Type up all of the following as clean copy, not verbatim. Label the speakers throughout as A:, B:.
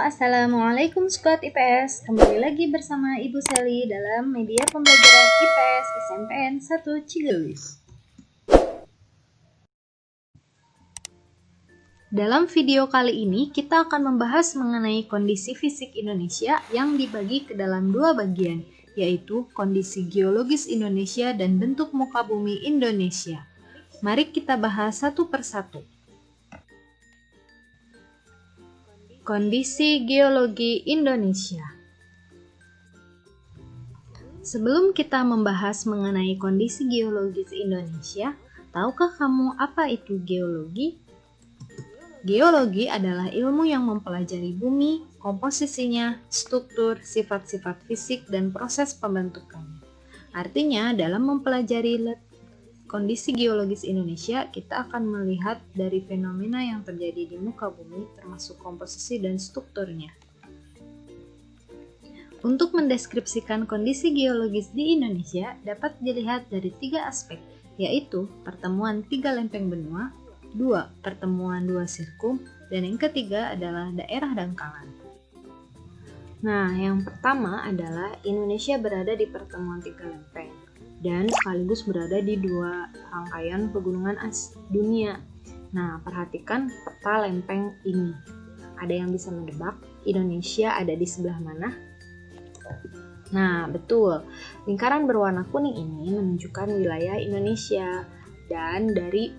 A: Assalamualaikum Squad IPS. Kembali lagi bersama Ibu Sally dalam media pembelajaran IPS SMPN 1 Cigelis. Dalam video kali ini kita akan membahas mengenai kondisi fisik Indonesia yang dibagi ke dalam dua bagian, yaitu kondisi geologis Indonesia dan bentuk muka bumi Indonesia. Mari kita bahas satu persatu. Kondisi geologi Indonesia. Sebelum kita membahas mengenai kondisi geologis Indonesia, tahukah kamu apa itu geologi? Geologi adalah ilmu yang mempelajari bumi, komposisinya, struktur, sifat-sifat fisik, dan proses pembentukannya. Artinya, dalam mempelajari kondisi geologis Indonesia, kita akan melihat dari fenomena yang terjadi di muka bumi, termasuk komposisi dan strukturnya. Untuk mendeskripsikan kondisi geologis di Indonesia, dapat dilihat dari tiga aspek, yaitu pertemuan tiga lempeng benua, pertemuan dua sirkum, dan yang ketiga adalah daerah dangkalan. Nah, yang pertama adalah Indonesia berada di pertemuan tiga lempeng dan sekaligus berada di dua rangkaian pegunungan dunia. Nah, perhatikan peta lempeng ini. Ada yang bisa menebak Indonesia ada di sebelah mana? Nah, betul. Lingkaran berwarna kuning ini menunjukkan wilayah Indonesia. Dan dari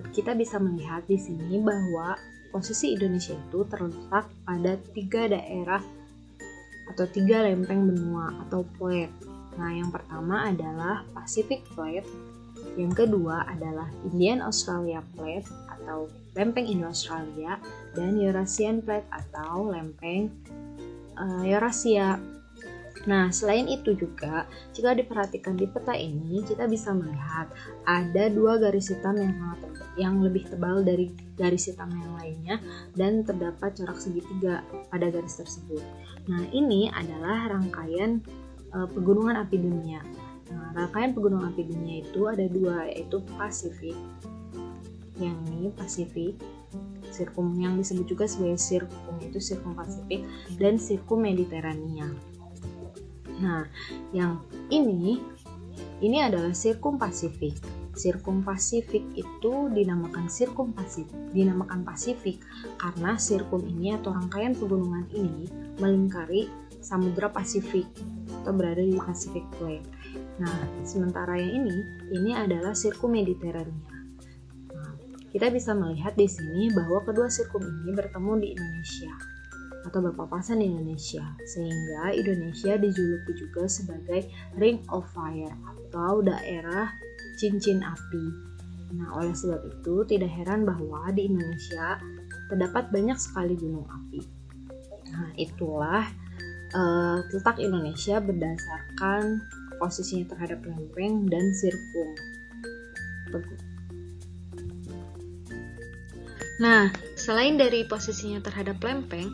A: kita bisa melihat di sini bahwa posisi Indonesia itu terletak pada tiga daerah atau tiga lempeng benua atau plate. Nah, yang pertama adalah Pacific Plate, yang kedua adalah Indian Australia Plate atau lempeng Indo-Australia, dan Eurasian Plate atau lempeng Eurasia. Nah, selain itu juga, jika diperhatikan di peta ini, kita bisa melihat ada dua garis hitam yang lebih tebal dari garis hitam yang lainnya, dan terdapat corak segitiga pada garis tersebut. Nah, ini adalah rangkaian pegunungan api dunia. Nah, rangkaian pegunungan api dunia itu ada dua, yaitu Pasifik. Yang ini Pasifik, sirkum yang disebut juga sebagai sirkum, itu sirkum Pasifik, dan sirkum Mediterania. Nah, yang ini adalah sirkum Pasifik. Sirkum Pasifik itu dinamakan Pasifik karena sirkum ini atau rangkaian pegunungan ini melingkari Samudra Pasifik atau berada di Pacific Plate. Nah, sementara yang ini adalah sirkum Mediterania. Nah, kita bisa melihat di sini bahwa kedua sirkum ini bertemu di Indonesia atau berpapasan di Indonesia, sehingga Indonesia dijuluki juga sebagai Ring of Fire atau daerah cincin api. Nah, oleh sebab itu tidak heran bahwa di Indonesia terdapat banyak sekali gunung api. Nah, itulah letak Indonesia berdasarkan posisinya terhadap lempeng dan sirkum. Nah, selain dari posisinya terhadap lempeng,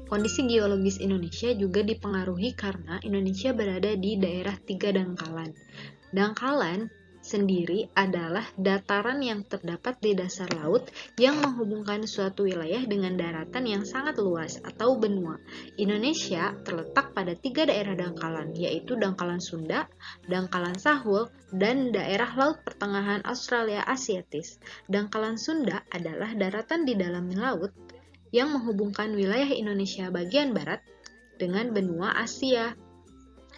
A: kondisi geologis Indonesia juga dipengaruhi karena Indonesia berada di daerah tiga dangkalan. Dangkalan sendiri adalah dataran yang terdapat di dasar laut yang menghubungkan suatu wilayah dengan daratan yang sangat luas atau benua. Indonesia terletak pada tiga daerah dangkalan, yaitu Dangkalan Sunda, Dangkalan Sahul, dan daerah Laut Pertengahan Australia Asiatis. Dangkalan Sunda adalah daratan di dalam laut yang menghubungkan wilayah Indonesia bagian barat dengan benua Asia.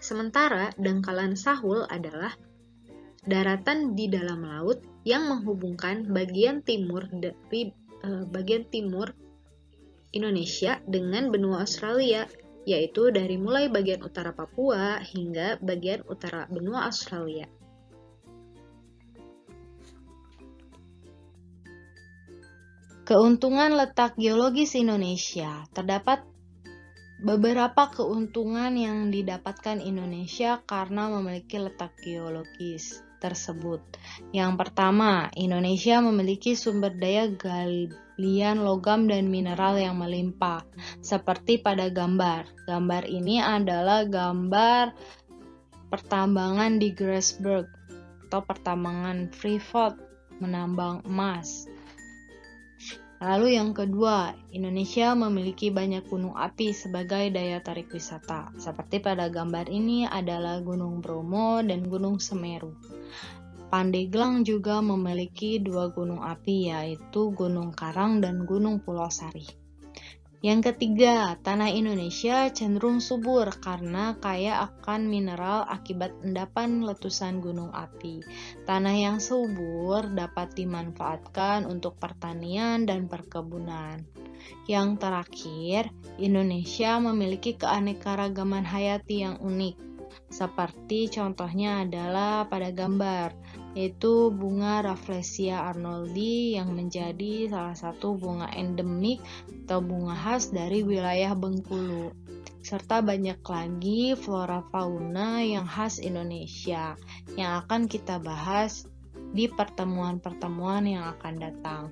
A: Sementara Dangkalan Sahul adalah daratan di dalam laut yang menghubungkan bagian timur Indonesia dengan benua Australia, yaitu dari mulai bagian utara Papua hingga bagian utara benua Australia. Keuntungan letak geologis Indonesia. Terdapat beberapa keuntungan yang didapatkan Indonesia karena memiliki letak geologis tersebut. Yang pertama, Indonesia memiliki sumber daya galian logam dan mineral yang melimpah, seperti pada gambar. Gambar ini adalah gambar pertambangan di Grasberg atau pertambangan Freeport menambang emas. Lalu yang kedua, Indonesia memiliki banyak gunung api sebagai daya tarik wisata. Seperti pada gambar ini adalah Gunung Bromo dan Gunung Semeru. Pandeglang juga memiliki 2 gunung api, yaitu Gunung Karang dan Gunung Pulau Sari. Yang ketiga, tanah Indonesia cenderung subur karena kaya akan mineral akibat endapan letusan gunung api. Tanah yang subur dapat dimanfaatkan untuk pertanian dan perkebunan. Yang terakhir, Indonesia memiliki keanekaragaman hayati yang unik. Seperti contohnya adalah pada gambar, yaitu bunga Rafflesia arnoldi yang menjadi salah satu bunga endemik atau bunga khas dari wilayah Bengkulu. Serta banyak lagi flora fauna yang khas Indonesia yang akan kita bahas di pertemuan-pertemuan yang akan datang.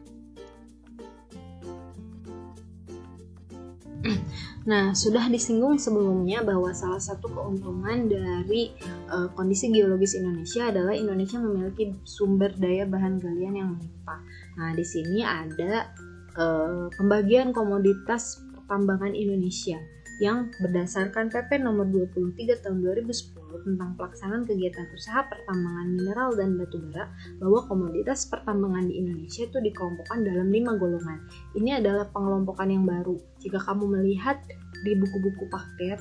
A: Nah, sudah disinggung sebelumnya bahwa salah satu keuntungan dari kondisi geologis Indonesia adalah Indonesia memiliki sumber daya bahan galian yang melimpah. Nah, di sini ada pembagian komoditas pertambangan Indonesia yang berdasarkan PP nomor 23 tahun 2010 tentang pelaksanaan kegiatan usaha pertambangan mineral dan batu bara, bahwa komoditas pertambangan di Indonesia itu dikelompokkan dalam 5 golongan. Ini adalah pengelompokan yang baru. Jika kamu melihat di buku-buku paket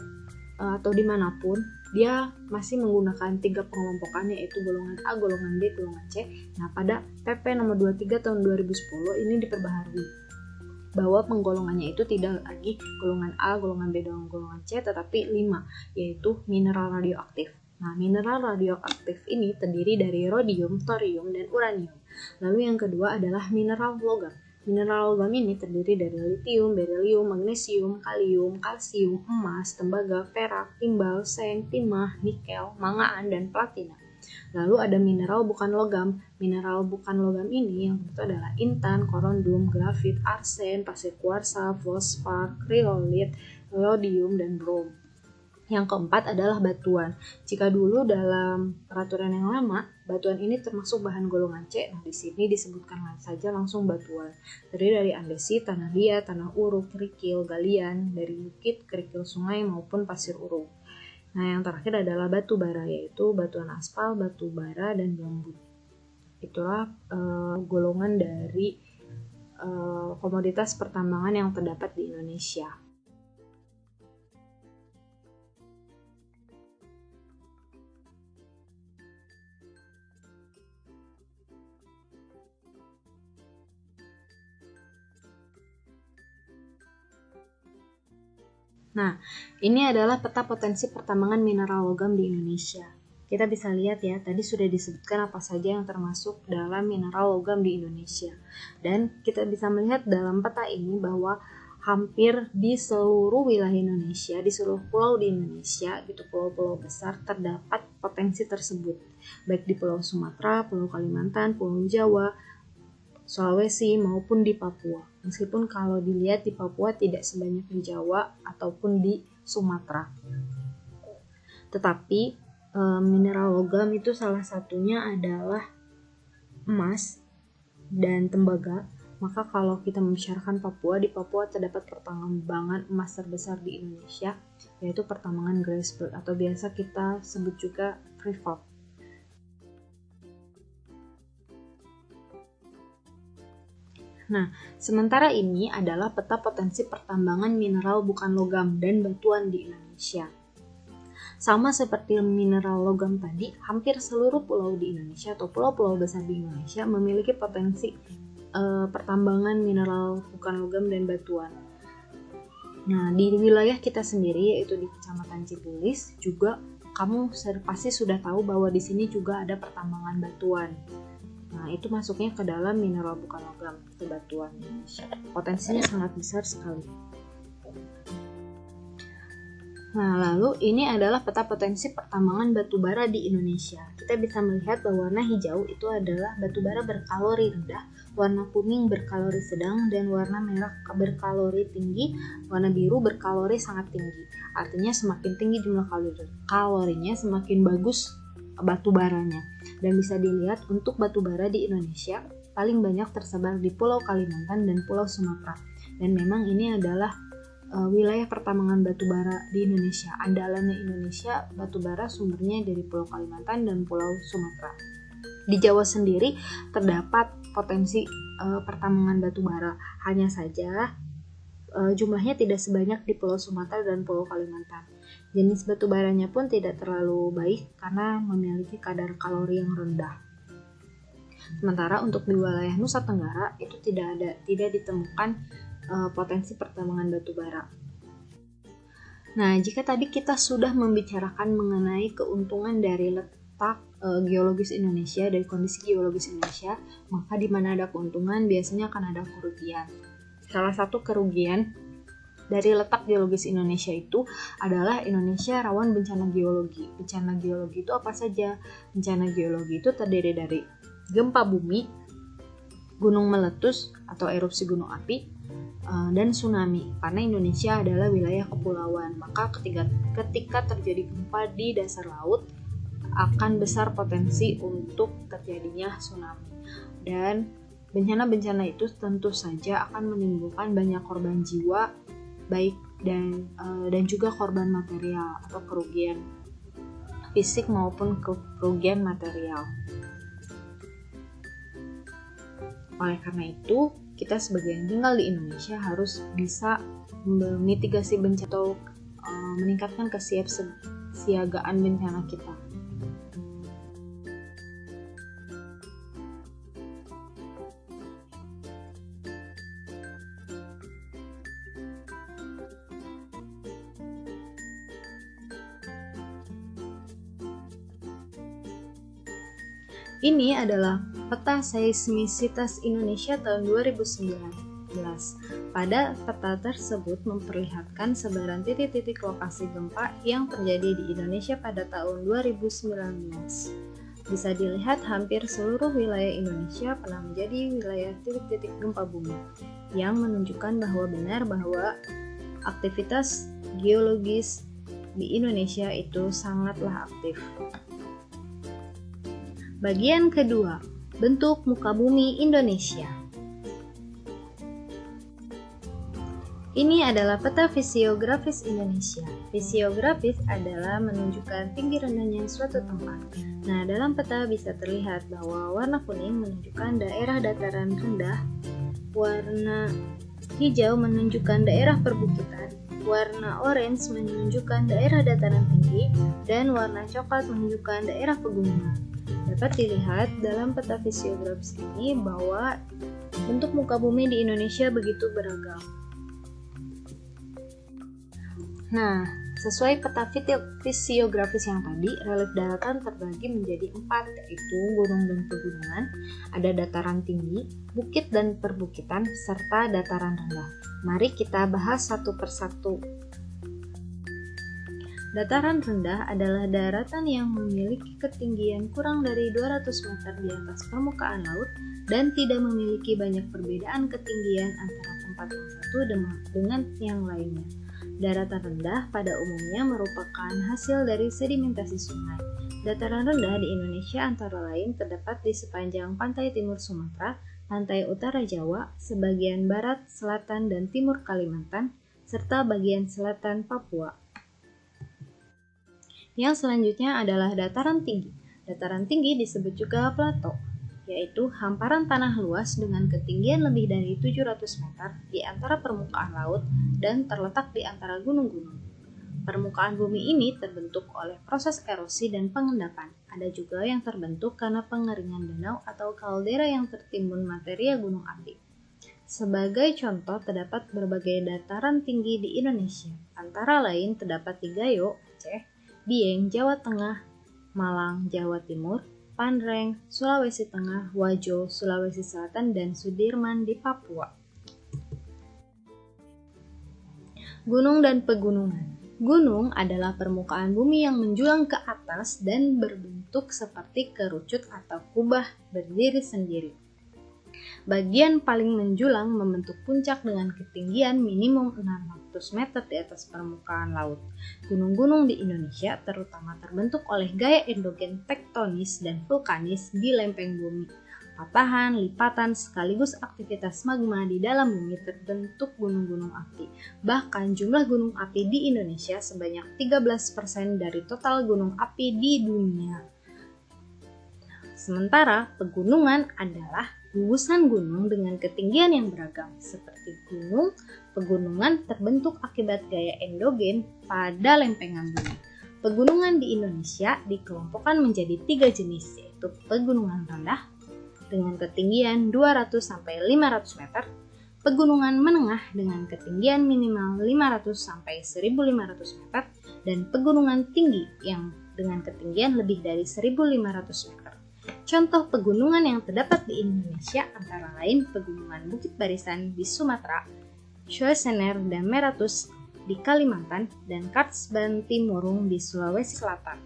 A: atau dimanapun, dia masih menggunakan 3 pengelompokan, yaitu golongan A, golongan B, golongan C. Nah, pada PP nomor 23 tahun 2010 ini diperbaharui bahwa penggolongannya itu tidak lagi golongan A, golongan B, dan golongan C, tetapi 5, yaitu mineral radioaktif. Nah, mineral radioaktif ini terdiri dari rodium, thorium, dan uranium. Lalu yang kedua adalah mineral logam. Mineral logam ini terdiri dari litium, berilium, magnesium, kalium, kalsium, emas, tembaga, perak, timbal, seng, timah, nikel, mangaan, dan platina. Lalu ada mineral bukan logam. Mineral bukan logam ini yang itu adalah intan, korundum, grafit, arsen, pasir kuarsa, fosfat, kriolit, rhodium, dan brom. Yang keempat adalah batuan. Jika dulu dalam peraturan yang lama, batuan ini termasuk bahan golongan C. Nah, di sini disebutkan saja langsung batuan. Terdiri dari andesit, tanah liat, tanah uruk, kerikil, galian, dari bukit, kerikil sungai, maupun pasir uruk. Nah, yang terakhir adalah batu bara, yaitu batuan aspal, batu bara, dan bambu. Itulah golongan dari komoditas pertambangan yang terdapat di Indonesia. Nah, ini adalah peta potensi pertambangan mineral logam di Indonesia. Kita bisa lihat ya, tadi sudah disebutkan apa saja yang termasuk dalam mineral logam di Indonesia. Dan kita bisa melihat dalam peta ini bahwa hampir di seluruh wilayah Indonesia, di seluruh pulau di Indonesia, gitu, pulau-pulau besar, terdapat potensi tersebut. Baik di Pulau Sumatera, Pulau Kalimantan, Pulau Jawa, Sulawesi, maupun di Papua. Meskipun kalau dilihat di Papua tidak sebanyak di Jawa ataupun di Sumatera. Tetapi mineral logam itu salah satunya adalah emas dan tembaga. Maka kalau kita membicarakan Papua, di Papua terdapat pertambangan emas terbesar di Indonesia, yaitu pertambangan Grasberg atau biasa kita sebut juga Freeport. Nah, sementara ini adalah peta potensi pertambangan mineral bukan logam dan batuan di Indonesia. Sama seperti mineral logam tadi, hampir seluruh pulau di Indonesia atau pulau-pulau besar di Indonesia memiliki potensi pertambangan mineral bukan logam dan batuan. Nah, di wilayah kita sendiri, yaitu di Kecamatan Cipulis, juga kamu pasti sudah tahu bahwa di sini juga ada pertambangan batuan. Nah, itu masuknya ke dalam mineral bukan logam atau batuan Indonesia. Potensinya sangat besar sekali. Nah, lalu ini adalah peta potensi pertambangan batu bara di Indonesia. Kita bisa melihat bahwa warna hijau itu adalah batu bara berkalori rendah, warna kuning berkalori sedang, dan warna merah berkalori tinggi, warna biru berkalori sangat tinggi. Artinya semakin tinggi jumlah kalorinya, semakin bagus batu baranya. Dan bisa dilihat untuk batu bara di Indonesia paling banyak tersebar di Pulau Kalimantan dan Pulau Sumatera. Dan memang ini adalah wilayah pertambangan batu bara di Indonesia. Andalannya Indonesia, batu bara sumbernya dari Pulau Kalimantan dan Pulau Sumatera. Di Jawa sendiri terdapat potensi pertambangan batu bara. Hanya saja jumlahnya tidak sebanyak di Pulau Sumatera dan Pulau Kalimantan. Jenis batu baranya pun tidak terlalu baik karena memiliki kadar kalori yang rendah. Sementara untuk di wilayah Nusa Tenggara itu tidak ditemukan potensi pertambangan batu bara. Nah, jika tadi kita sudah membicarakan mengenai keuntungan dari letak geologis Indonesia, dari kondisi geologis Indonesia, maka di mana ada keuntungan biasanya akan ada kerugian. Salah satu kerugian dari letak geologis Indonesia itu adalah Indonesia rawan bencana geologi. Bencana geologi itu apa saja? Bencana geologi itu terdiri dari gempa bumi, gunung meletus atau erupsi gunung api, dan tsunami. Karena Indonesia adalah wilayah kepulauan, maka ketika terjadi gempa di dasar laut akan besar potensi untuk terjadinya tsunami. Dan bencana-bencana itu tentu saja akan menimbulkan banyak korban jiwa, baik dan juga korban material atau kerugian fisik maupun kerugian material. Oleh karena itu, kita sebagai yang tinggal di Indonesia harus bisa memitigasi bencana atau meningkatkan kesiapsiagaan bencana kita. Ini adalah peta seismisitas Indonesia tahun 2019. Pada peta tersebut memperlihatkan sebaran titik-titik lokasi gempa yang terjadi di Indonesia pada tahun 2019. Bisa dilihat hampir seluruh wilayah Indonesia pernah menjadi wilayah titik-titik gempa bumi, yang menunjukkan bahwa aktivitas geologis di Indonesia itu sangatlah aktif. Bagian kedua, bentuk muka bumi Indonesia. Ini adalah peta fisiografis Indonesia. Fisiografis adalah menunjukkan tinggi rendahnya suatu tempat. Nah, dalam peta bisa terlihat bahwa warna kuning menunjukkan daerah dataran rendah, warna hijau menunjukkan daerah perbukitan, warna orange menunjukkan daerah dataran tinggi, dan warna coklat menunjukkan daerah pegunungan. Dapat dilihat dalam peta fisiografis ini bahwa bentuk muka bumi di Indonesia begitu beragam. Nah, sesuai peta fisiografis yang tadi, relief daratan terbagi menjadi 4, yaitu gunung dan pegunungan, ada dataran tinggi, bukit dan perbukitan, serta dataran rendah. Mari kita bahas satu persatu. Dataran rendah adalah daratan yang memiliki ketinggian kurang dari 200 meter di atas permukaan laut dan tidak memiliki banyak perbedaan ketinggian antara tempat yang satu dengan yang lainnya. Daratan rendah pada umumnya merupakan hasil dari sedimentasi sungai. Dataran rendah di Indonesia antara lain terdapat di sepanjang pantai timur Sumatera, pantai utara Jawa, sebagian barat, selatan, dan timur Kalimantan, serta bagian selatan Papua. Yang selanjutnya adalah dataran tinggi. Dataran tinggi disebut juga plato, yaitu hamparan tanah luas dengan ketinggian lebih dari 700 meter di antara permukaan laut dan terletak di antara gunung-gunung. Permukaan bumi ini terbentuk oleh proses erosi dan pengendapan. Ada juga yang terbentuk karena pengeringan danau atau kaldera yang tertimbun materia gunung api. Sebagai contoh, terdapat berbagai dataran tinggi di Indonesia. Antara lain terdapat di Gayo, Aceh, Dieng, Jawa Tengah, Malang, Jawa Timur, Panreng, Sulawesi Tengah, Wajo, Sulawesi Selatan, dan Sudirman di Papua. Gunung dan pegunungan. Gunung adalah permukaan bumi yang menjulang ke atas dan berbentuk seperti kerucut atau kubah berdiri sendiri. Bagian paling menjulang membentuk puncak dengan ketinggian minimum 600 meter di atas permukaan laut. Gunung-gunung di Indonesia terutama terbentuk oleh gaya endogen tektonis dan vulkanis di lempeng bumi. Patahan, lipatan, sekaligus aktivitas magma di dalam bumi terbentuk gunung-gunung api. Bahkan jumlah gunung api di Indonesia sebanyak 13% dari total gunung api di dunia. Sementara pegunungan adalah gugusan gunung dengan ketinggian yang beragam, seperti pegunungan terbentuk akibat gaya endogen pada lempengan bumi. Pegunungan di Indonesia dikelompokkan menjadi 3 jenis, yaitu pegunungan rendah dengan ketinggian 200-500 meter, pegunungan menengah dengan ketinggian minimal 500-1500 meter, dan pegunungan tinggi yang dengan ketinggian lebih dari 1500 meter. Contoh pegunungan yang terdapat di Indonesia antara lain Pegunungan Bukit Barisan di Sumatera, Schwarzenegger dan Meratus di Kalimantan, dan Karsbantimurung di Sulawesi Selatan.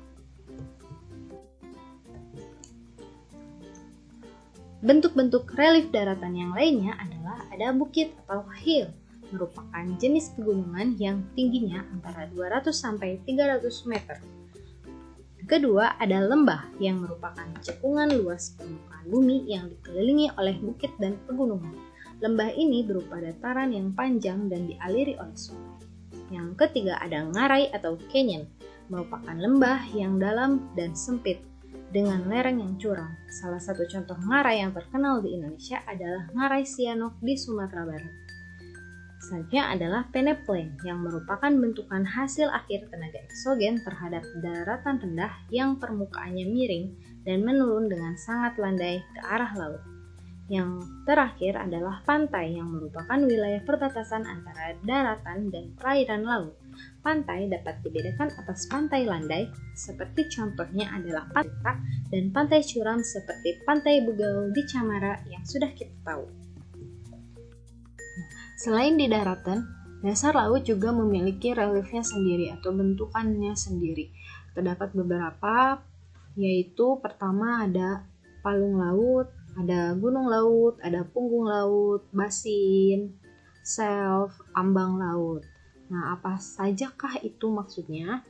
A: Bentuk-bentuk relief daratan yang lainnya adalah ada bukit atau hill, merupakan jenis pegunungan yang tingginya antara 200-300 meter. Kedua, ada lembah yang merupakan cekungan luas permukaan bumi yang dikelilingi oleh bukit dan pegunungan. Lembah ini berupa dataran yang panjang dan dialiri oleh sungai. Yang ketiga, ada ngarai atau canyon, merupakan lembah yang dalam dan sempit dengan lereng yang curam. Salah satu contoh ngarai yang terkenal di Indonesia adalah Ngarai Sianok di Sumatera Barat. Selanjutnya adalah peneplain yang merupakan bentukan hasil akhir tenaga eksogen terhadap daratan rendah yang permukaannya miring dan menurun dengan sangat landai ke arah laut. Yang terakhir adalah pantai yang merupakan wilayah perbatasan antara daratan dan perairan laut. Pantai dapat dibedakan atas pantai landai, seperti contohnya adalah Pantai dan pantai curam seperti Pantai Begal di Camara yang sudah kita tahu. Selain di daratan, dasar laut juga memiliki reliefnya sendiri atau bentukannya sendiri. Terdapat beberapa, yaitu pertama ada palung laut, ada gunung laut, ada punggung laut, basin, shelf, ambang laut. Nah, apa sajakah itu maksudnya?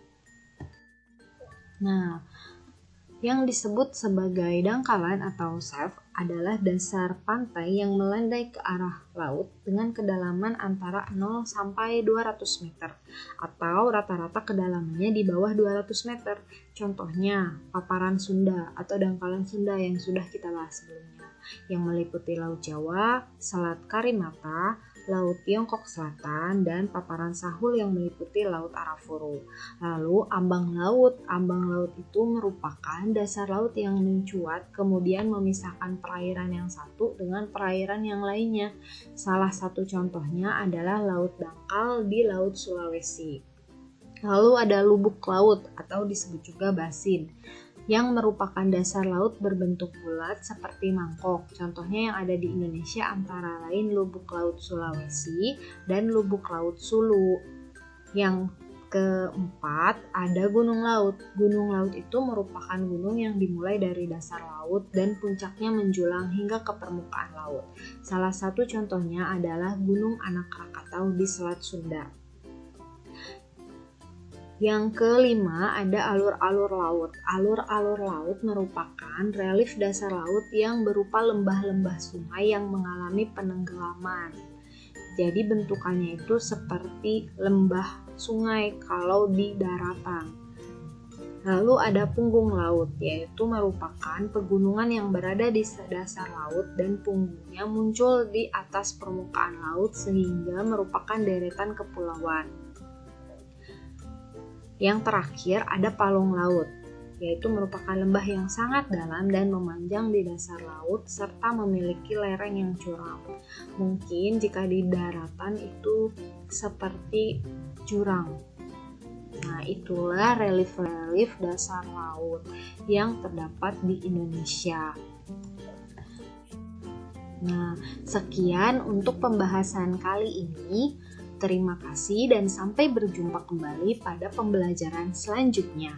A: Nah, yang disebut sebagai dangkalan atau shelf adalah dasar pantai yang melandai ke arah laut dengan kedalaman antara 0 sampai 200 meter atau rata-rata kedalamannya di bawah 200 meter. Contohnya, paparan Sunda atau dangkalan Sunda yang sudah kita bahas sebelumnya, yang meliputi Laut Jawa, Selat Karimata, Laut Tiongkok Selatan, dan paparan Sahul yang meliputi Laut Arafuru. Lalu ambang laut itu merupakan dasar laut yang mencuat kemudian memisahkan perairan yang satu dengan perairan yang lainnya. Salah satu contohnya adalah Laut Dangkal di Laut Sulawesi. Lalu ada lubuk laut atau disebut juga basin, yang merupakan dasar laut berbentuk bulat seperti mangkok. Contohnya yang ada di Indonesia antara lain lubuk laut Sulawesi dan lubuk laut Sulu. Yang keempat ada gunung laut. Gunung laut itu merupakan gunung yang dimulai dari dasar laut dan puncaknya menjulang hingga ke permukaan laut. Salah satu contohnya adalah Gunung Anak Krakatau di Selat Sunda. Yang kelima ada alur-alur laut. Alur-alur laut merupakan relief dasar laut yang berupa lembah-lembah sungai yang mengalami penenggelaman. Jadi bentukannya itu seperti lembah sungai kalau di daratan. Lalu ada punggung laut, yaitu merupakan pegunungan yang berada di dasar laut dan punggungnya muncul di atas permukaan laut sehingga merupakan deretan kepulauan. Yang terakhir ada palung laut, yaitu merupakan lembah yang sangat dalam dan memanjang di dasar laut serta memiliki lereng yang curam. Mungkin jika di daratan itu seperti jurang. Nah, itulah relief-relief dasar laut yang terdapat di Indonesia. Nah, sekian untuk pembahasan kali ini. Terima kasih dan sampai berjumpa kembali pada pembelajaran selanjutnya.